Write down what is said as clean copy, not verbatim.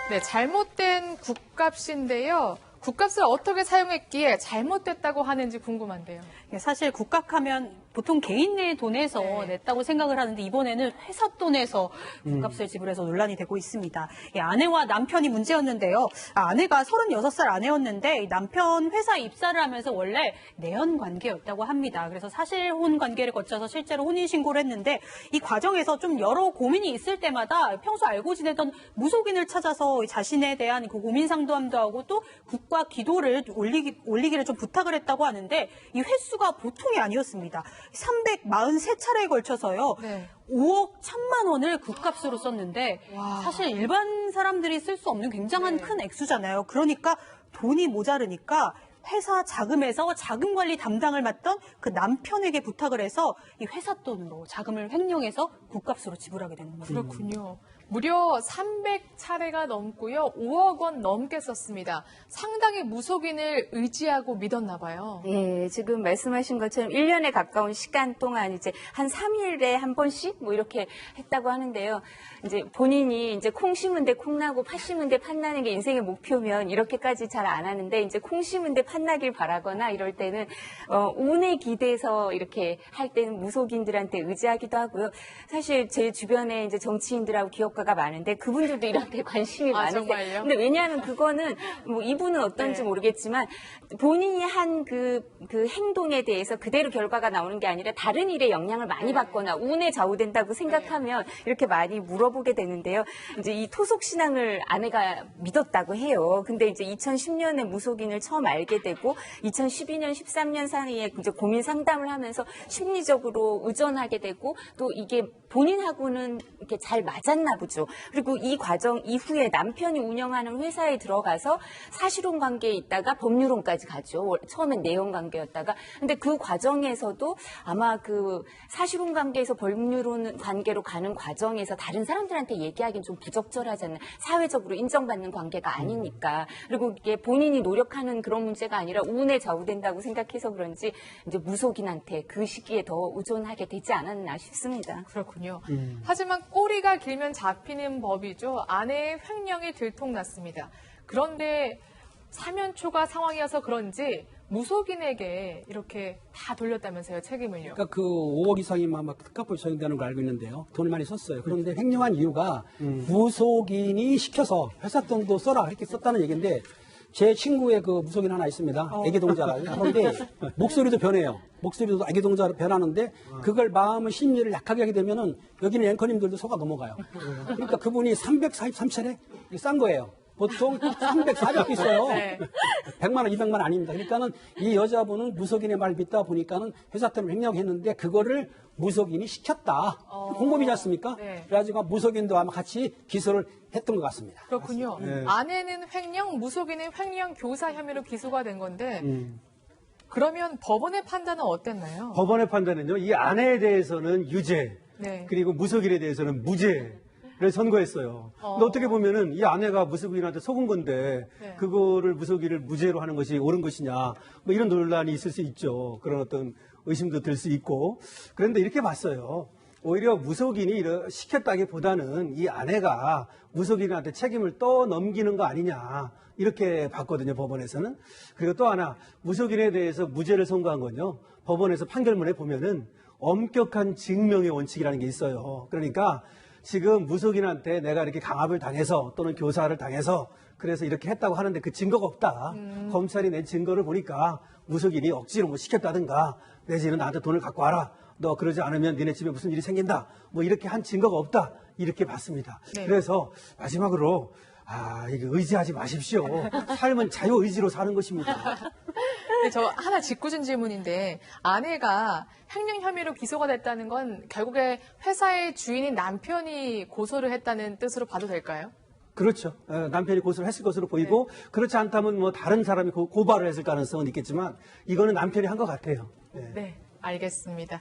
네, 잘못된 국값인데요. 국값을 어떻게 사용했기에 잘못됐다고 하는지 궁금한데요. 사실 국값하면 보통 개인의 돈에서 냈다고 생각을 하는데 이번에는 회사 돈에서 국값을 지불해서 논란이 되고 있습니다. 아내와 남편이 문제였는데요. 아내가 36살 아내였는데 남편 회사에 입사를 하면서 원래 내연 관계였다고 합니다. 그래서 사실혼 관계를 거쳐서 실제로 혼인신고를 했는데 이 과정에서 좀 여러 고민이 있을 때마다 평소 알고 지내던 무속인을 찾아서 자신에 대한 그 고민 상담도 하고 또 국과 기도를 올리기를 좀 부탁을 했다고 하는데 이 횟수가 보통이 아니었습니다. 343차례에 걸쳐서요. 네. 5억 1천만 원을 국값으로 썼는데 와. 사실 일반 사람들이 쓸 수 없는 굉장한 큰 액수잖아요. 그러니까 돈이 모자르니까 회사 자금에서 자금 관리 담당을 맡던 그 남편에게 부탁을 해서 이 회사 돈으로 자금을 횡령해서 국값으로 지불하게 된 겁니다. 그렇군요. 무려 300차례가 넘고요. 5억 원 넘게 썼습니다. 상당히 무속인을 의지하고 믿었나 봐요. 예, 지금 말씀하신 것처럼 1년에 가까운 시간 동안 이제 한 3일에 한 번씩 뭐 이렇게 했다고 하는데요. 이제 본인이 이제 콩 심은 데 콩 나고 팥 심은 데 팥 나는 게 인생의 목표면 이렇게까지 잘 안 하는데 이제 콩 심은 데 팥 나길 바라거나 이럴 때는 운에 기대서 이렇게 할 때는 무속인들한테 의지하기도 하고요. 사실 제 주변에 이제 정치인들하고 기업가가 많은데 그분들도 이런 데 관심이 많은데 정말요? 근데 왜냐하면 그거는 뭐 이분은 어떤지 모르겠지만 본인이 한 그 행동에 대해서 그대로 결과가 나오는 게 아니라 다른 일에 영향을 많이 받거나 운에 좌우된다고 생각하면 이렇게 많이 물어보게 되는데요. 이제 이 토속 신앙을 아내가 믿었다고 해요. 근데 이제 2010년에 무속인을 처음 알게 되고 2012년, 13년 사이에 이제 고민 상담을 하면서 심리적으로 의존하게 되고 또 이게 본인하고는 이렇게 잘 맞았나 보죠. 그리고 이 과정 이후에 남편이 운영하는 회사에 들어가서 사실혼 관계에 있다가 법률혼까지 가죠. 처음엔 내연 관계였다가. 근데 그 과정에서도 아마 그 사실혼 관계에서 법률혼 관계로 가는 과정에서 다른 사람들한테 얘기하기는 좀 부적절하잖아요. 사회적으로 인정받는 관계가 아니니까. 그리고 이게 본인이 노력하는 그런 문제가 아니라 운에 좌우된다고 생각해서 그런지 이제 무속인한테 그 시기에 더 의존하게 되지 않았나 싶습니다. 그렇군요. 하지만 꼬리가 길면 잡히는 법이죠. 아내의 횡령이 들통났습니다. 그런데 사면초가 상황이어서 그런지 무속인에게 이렇게 다 돌렸다면서요, 책임을요. 그러니까 그 5억 이상이 막 특가법이 적용되는 걸 알고 있는데요. 돈을 많이 썼어요. 그런데 횡령한 이유가 무속인이 시켜서 회사 돈도 써라 이렇게 썼다는 얘기인데 제 친구의 그 무속인 하나 있습니다. 애기동자라고. 그런데 목소리도 변해요. 목소리도 애기동자로 변하는데 그걸 마음의 심리를 약하게 하게 되면은 여기는 앵커님들도 속아 넘어가요. 그러니까 그분이 343차례 싼 거예요. 보통 300, 400도 있어요. 네. 100만 원, 200만 원 아닙니다. 그러니까는 이 여자분은 무속인의 말을 믿다 보니까는 회사 때문에 횡령했는데 그거를 무속인이 시켰다. 공범이지 않습니까? 네. 그래가지고 무속인도 아마 같이 기소를 했던 것 같습니다. 그렇군요. 네. 아내는 횡령, 무속인은 횡령 교사 혐의로 기소가 된 건데 그러면 법원의 판단은 어땠나요? 법원의 판단은요, 이 아내에 대해서는 유죄, 네. 그리고 무속인에 대해서는 무죄를 선고했어요. 근데 어떻게 보면은 이 아내가 무속인한테 속은 건데, 네. 그거를 무속인을 무죄로 하는 것이 옳은 것이냐, 뭐 이런 논란이 있을 수 있죠. 그런 어떤 의심도 들 수 있고. 그런데 이렇게 봤어요. 오히려 무속인이 시켰다기보다는 이 아내가 무속인한테 책임을 떠넘기는 거 아니냐. 이렇게 봤거든요, 법원에서는. 그리고 또 하나, 무속인에 대해서 무죄를 선고한 건요, 법원에서 판결문에 보면은 엄격한 증명의 원칙이라는 게 있어요. 그러니까 지금 무속인한테 내가 이렇게 강압을 당해서 또는 교사를 당해서 그래서 이렇게 했다고 하는데 그 증거가 없다. 검찰이 낸 증거를 보니까 무속인이 억지로 뭐 시켰다든가 내지는 나한테 돈을 갖고 와라. 너 그러지 않으면 니네 집에 무슨 일이 생긴다. 뭐 이렇게 한 증거가 없다. 이렇게 봤습니다. 네. 그래서 마지막으로 이거 의지하지 마십시오. 삶은 자유의지로 사는 것입니다. 네, 저 하나 짓궂은 질문인데 아내가 횡령 혐의로 기소가 됐다는 건 결국에 회사의 주인인 남편이 고소를 했다는 뜻으로 봐도 될까요? 그렇죠. 남편이 고소를 했을 것으로 보이고 그렇지 않다면 뭐 다른 사람이 고발을 했을 가능성은 있겠지만 이거는 남편이 한 것 같아요. 네, 알겠습니다.